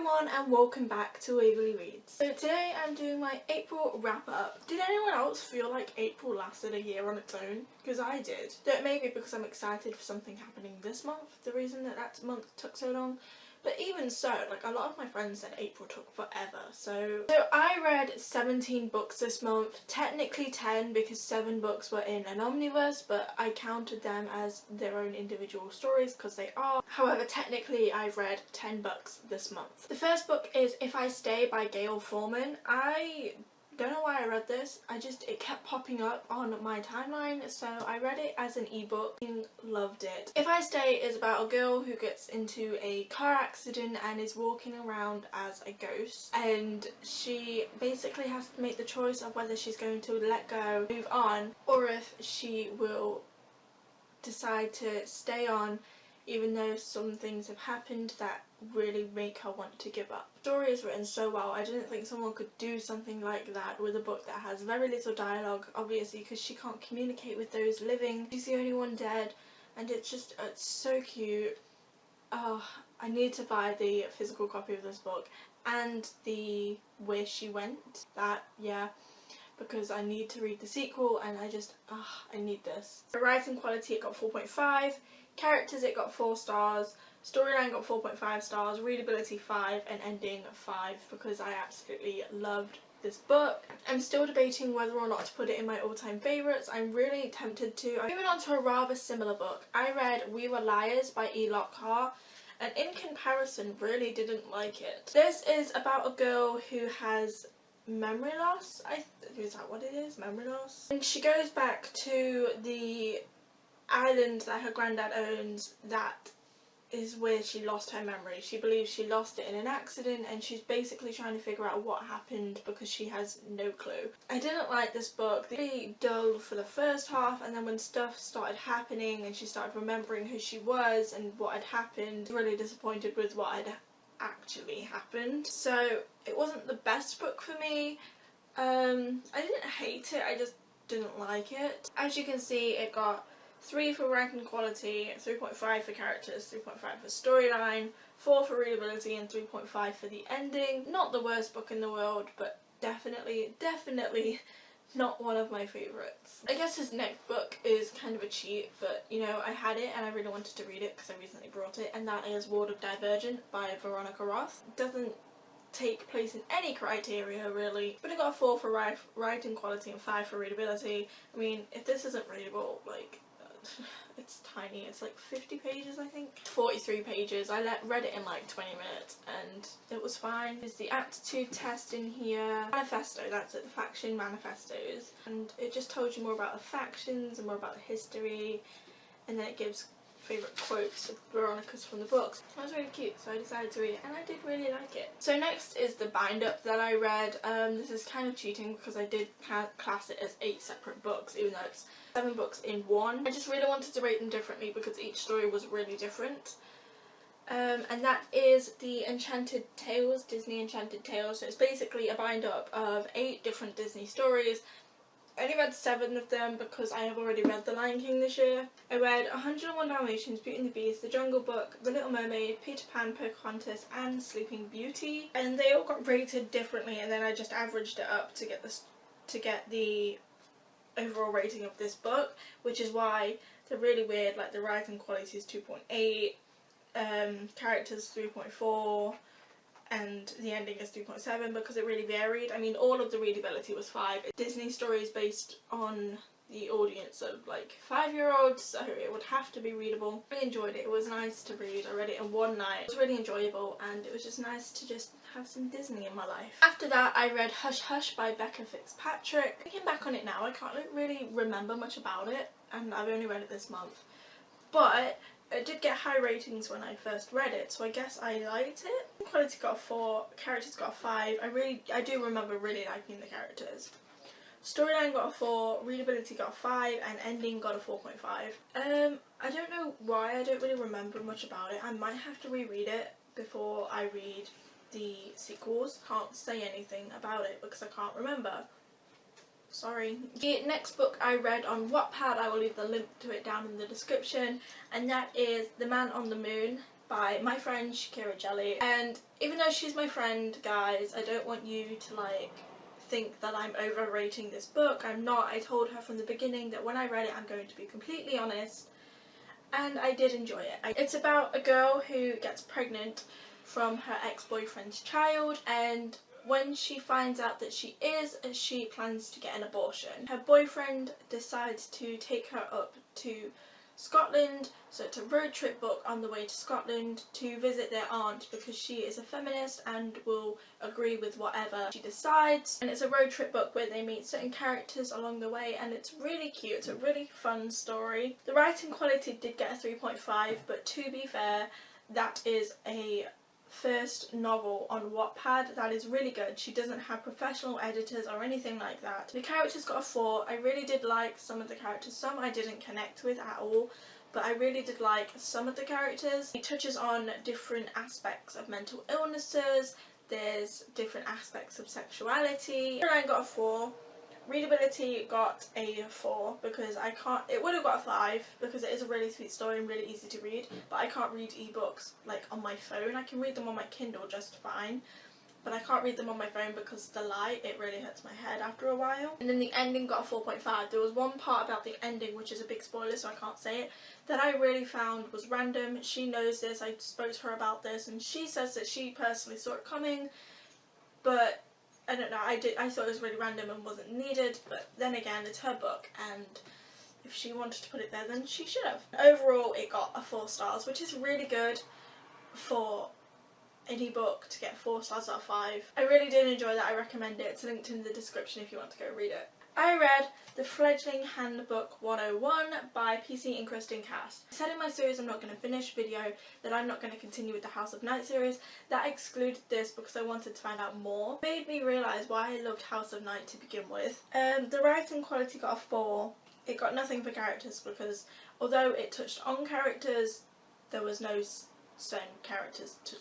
everyone and welcome back to Waverly Reads. So today I'm doing my April wrap up. Did anyone else feel like April lasted a year on its own? Because I did. That may be because I'm excited for something happening this month, the reason that month took so long. But even so, like, a lot of my friends said April took forever. So I read 17 books this month. Technically 10 because 7 books were in an omnibus, but I counted them as their own individual stories because they are. However, technically I've read 10 books this month. The first book is If I Stay by Gail Forman. I don't know why I read this. It kept popping up on my timeline, so I read it as an ebook and loved it. If I Stay is about a girl who gets into a car accident and is walking around as a ghost, and she basically has to make the choice of whether she's going to let go, move on, or if she will decide to stay on even though some things have happened that really make her want to give up. The story is written so well. I didn't think someone could do something like that with a book that has very little dialogue, obviously because she can't communicate with those living. She's the only one dead, and it's so cute. Oh, I need to buy the physical copy of this book and the Where She Went. Because I need to read the sequel and I need this. The writing quality, it got 4.5. Characters, it got 4 stars. Storyline got 4.5 stars. Readability 5 and ending 5 because I absolutely loved this book. I'm still debating whether or not to put it in my all-time favourites. I'm really tempted to. Moving on to a rather similar book. I read We Were Liars by E. Lockhart, and in comparison really didn't like it. This is about a girl who has memory loss. Is that what it is? Memory loss? And she goes back to the island that her granddad owns that is where she lost her memory. She believes she lost it in an accident and she's basically trying to figure out what happened because she has no clue. I didn't like this book. Really dull for the first half, and then when stuff started happening and she started remembering who she was and what had happened, really disappointed with what had actually happened. So it wasn't the best book for me. I didn't hate it, I just didn't like it. As you can see, it got 3 for writing quality, 3.5 for characters, 3.5 for storyline, 4 for readability and 3.5 for the ending. Not the worst book in the world, but definitely not one of my favourites. I guess his next book is kind of a cheat, but you know, I had it and I really wanted to read it because I recently brought it, and that is World of Divergent by Veronica Roth. It doesn't take place in any criteria really, but it got a 4 for writing quality and 5 for readability. I mean, if this isn't readable, like, it's tiny. It's like 50 pages, I think. 43 pages. I read it in like 20 minutes and it was fine. There's the aptitude test in here. Manifesto, that's it, the faction manifestos. And it just told you more about the factions and more about the history, and then it gives favourite quotes of Veronica's from the books. That was really cute, so I decided to read it and I did really like it. So next is the bind up that I read. This is kind of cheating because I did class it as 8 separate books, even though it's 7 books in one. I just really wanted to rate them differently because each story was really different. And that is the Enchanted Tales, Disney Enchanted Tales. So it's basically a bind up of 8 different Disney stories. I only read 7 of them because I have already read The Lion King this year. I read 101 Dalmatians, Beauty and the Beast, The Jungle Book, The Little Mermaid, Peter Pan, Pocahontas and Sleeping Beauty. And they all got rated differently, and then I just averaged it up to get the overall rating of this book, which is why they're really weird. Like, the writing quality is 2.8, characters 3.4, and the ending is 3.7 because it really varied. I mean, all of the readability was 5. Disney stories based on the audience of like 5-year-olds, so it would have to be readable. I really enjoyed it. It was nice to read. I read it in one night. It was really enjoyable and it was just nice to just have some Disney in my life. After that, I read Hush Hush by Becca Fitzpatrick. Looking back on it now, I can't really remember much about it, and I've only read it this month. But it did get high ratings when I first read it, so I guess I liked it. Quality got a 4, characters got a 5. I do remember really liking the characters. Storyline got a 4, readability got a 5, and ending got a 4.5. I don't know why, I don't really remember much about it. I might have to reread it before I read the sequels. Can't say anything about it because I can't remember. Sorry. The next book I read on Wattpad, I will leave the link to it down in the description, and that is The Man on the Moon by my friend Shakira Jelly, and even though she's my friend, guys, I don't want you to like think that I'm overrating this book. I'm not. I told her from the beginning that when I read it I'm going to be completely honest, and I did enjoy it. It's about a girl who gets pregnant from her ex-boyfriend's child, and when she finds out that she plans to get an abortion. Her boyfriend decides to take her up to Scotland, so it's a road trip book on the way to Scotland to visit their aunt because she is a feminist and will agree with whatever she decides. And it's a road trip book where they meet certain characters along the way, and it's really cute. It's a really fun story. The writing quality did get a 3.5, but to be fair, that is a first novel on Wattpad. That is really good. She doesn't have professional editors or anything like that. The characters got a 4. I really did like some of the characters. Some I didn't connect with at all, but I really did like some of the characters. It touches on different aspects of mental illnesses. There's different aspects of sexuality. Storyline got a 4. Readability got a 4 because I can't, it would have got a 5 because it is a really sweet story and really easy to read, but I can't read ebooks like on my phone. I can read them on my Kindle just fine, but I can't read them on my phone because the light, it really hurts my head after a while. And then the ending got a 4.5. There was one part about the ending, which is a big spoiler so I can't say it, that I really found was random. She knows this, I spoke to her about this, and she says that she personally saw it coming, but I don't know, I thought it was really random and wasn't needed, but then again, it's her book, and if she wanted to put it there, then she should have. Overall, it got a 4 stars, which is really good for any book to get 4 stars out of 5. I really did enjoy that. I recommend it. It's linked in the description if you want to go read it. I read The Fledgling Handbook 101 by PC Interesting Cast. I said in my series I'm not going to finish video that I'm not going to continue with the House of Night series. That excluded this because I wanted to find out more. It made me realise why I loved House of Night to begin with. The writing quality got a 4. It got nothing for characters because although it touched on characters, there was no certain characters to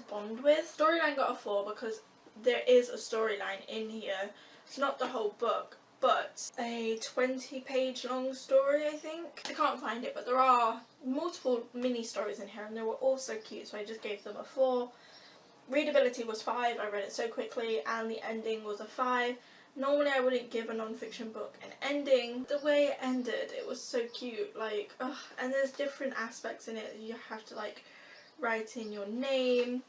bond with. Storyline got a 4 because there is a storyline in here. It's not the whole book, but a 20-page long story, I think. I can't find it, but there are multiple mini stories in here and they were all so cute, so I just gave them a 4. Readability was 5, I read it so quickly, and the ending was a 5. Normally I wouldn't give a non-fiction book an ending. The way it ended, it was so cute, like, ugh. And there's different aspects in it. You have to like write in your name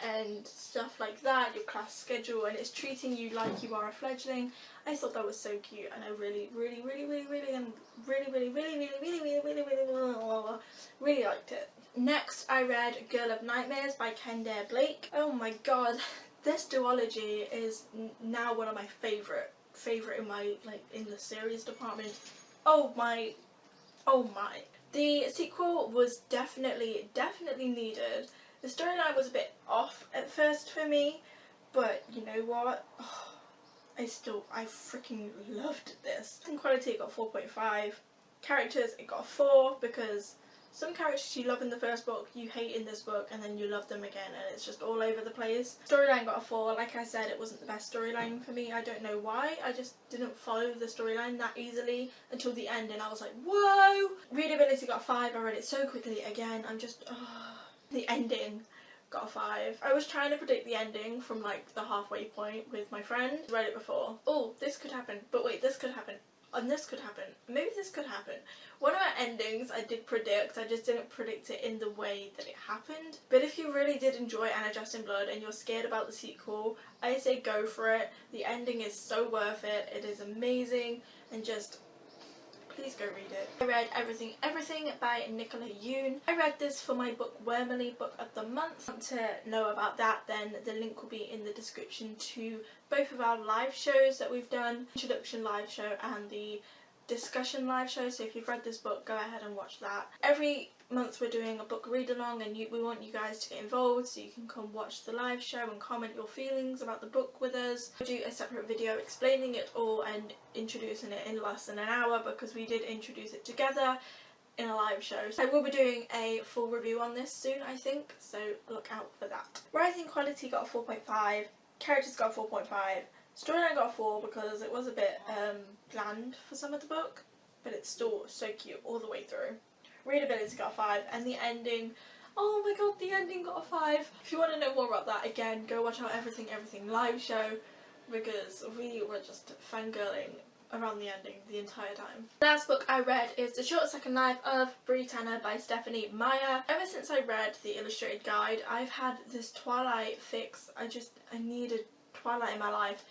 and stuff like that, your class schedule, and it's treating you like you are a fledgling. I thought that was so cute, and I really liked it. Next, I read Girl of Nightmares by Kendare Blake. Oh my god, this duology is now one of my favourite in my in the series department. Oh my. The sequel was definitely needed. The storyline was a bit off at first for me, but you know what? Oh, I freaking loved this. In quality, it got 4.5. Characters, it got a 4 because some characters you love in the first book, you hate in this book, and then you love them again, and it's just all over the place. Storyline got a 4. Like I said, it wasn't the best storyline for me. I don't know why. I just didn't follow the storyline that easily until the end, and I was like, whoa! Readability got a 5. I read it so quickly again. I'm just, The ending got a 5. I was trying to predict the ending from like the halfway point with my friend. I read it before. Oh, this could happen, but wait, this could happen. And this could happen. Maybe this could happen. One of my endings I did predict, I just didn't predict it in the way that it happened. But if you really did enjoy Anna Just in Blood and you're scared about the sequel, I say go for it. The ending is so worth it. It is amazing, and just please go read it. I read Everything by Nicola Yoon. I read this for my book Wormily Book of the Month. If you want to know about that, then the link will be in the description to both of our live shows that we've done. Introduction live show and the discussion live show. So if you've read this book, go ahead and watch that. Every month we're doing a book read along, and we want you guys to get involved so you can come watch the live show and comment your feelings about the book with us. We'll do a separate video explaining it all and introducing it in less than an hour because we did introduce it together in a live show. So I will be doing a full review on this soon, I think, so look out for that. Writing quality got a 4.5, characters got a 4.5, storyline got a 4 because it was a bit bland for some of the book, but it's still so cute all the way through. readability got a 5, and the ending, oh my god, the ending got a 5. If you want to know more about that, again, go watch our Everything live show, because we were just fangirling around the ending the entire time. The last book I read is The Short Second Life of Earthfree Tanner by Stephanie Meyer. Ever since I read the illustrated guide, I've had this Twilight fix. I needed Twilight in my life,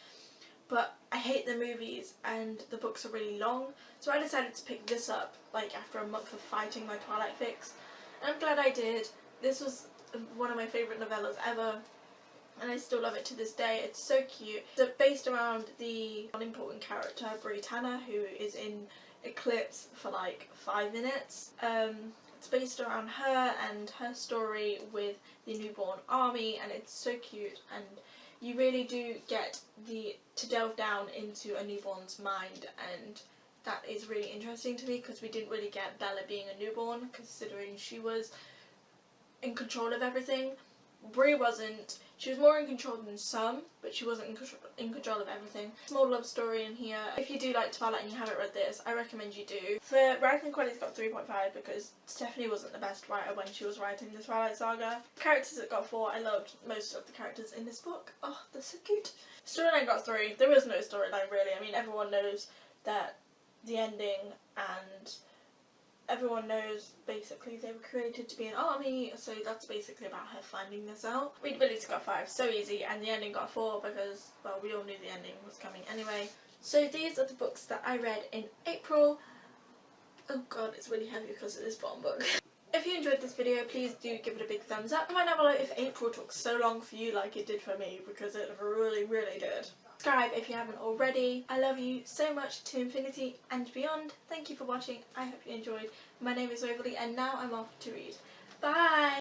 but I hate the movies and the books are really long, so I decided to pick this up like after a month of fighting my Twilight fix, and I'm glad I did. This was one of my favourite novellas ever, and I still love it to this day. It's so cute. It's based around the unimportant character Bree Tanner, who is in Eclipse for like 5 minutes. It's based around her and her story with the newborn army, and it's so cute, and you really do get to delve down into a newborn's mind, and that is really interesting to me because we didn't really get Bella being a newborn, considering she was in control of everything. Bree wasn't. She was more in control than some, but she wasn't in control of everything. Small love story in here. If you do like Twilight and you haven't read this, I recommend you do. For writing quality, it's got 3.5 because Stephanie wasn't the best writer when she was writing the Twilight saga. Characters, it got 4. I loved most of the characters in this book. Oh, they're so cute. Storyline got 3. There was no storyline really. I mean, everyone knows that the ending, and everyone knows basically they were created to be an army, so that's basically about her finding this out. Readability got 5, so easy, and the ending got 4 because, well, we all knew the ending was coming anyway. So these are the books that I read in April. Oh god, it's really heavy because of this bottom book. If you enjoyed this video, please do give it a big thumbs up. Comment down below if April took so long for you like it did for me, because it really, really did. Subscribe if you haven't already. I love you so much to infinity and beyond. Thank you for watching. I hope you enjoyed. My name is Waverly, and now I'm off to read. Bye!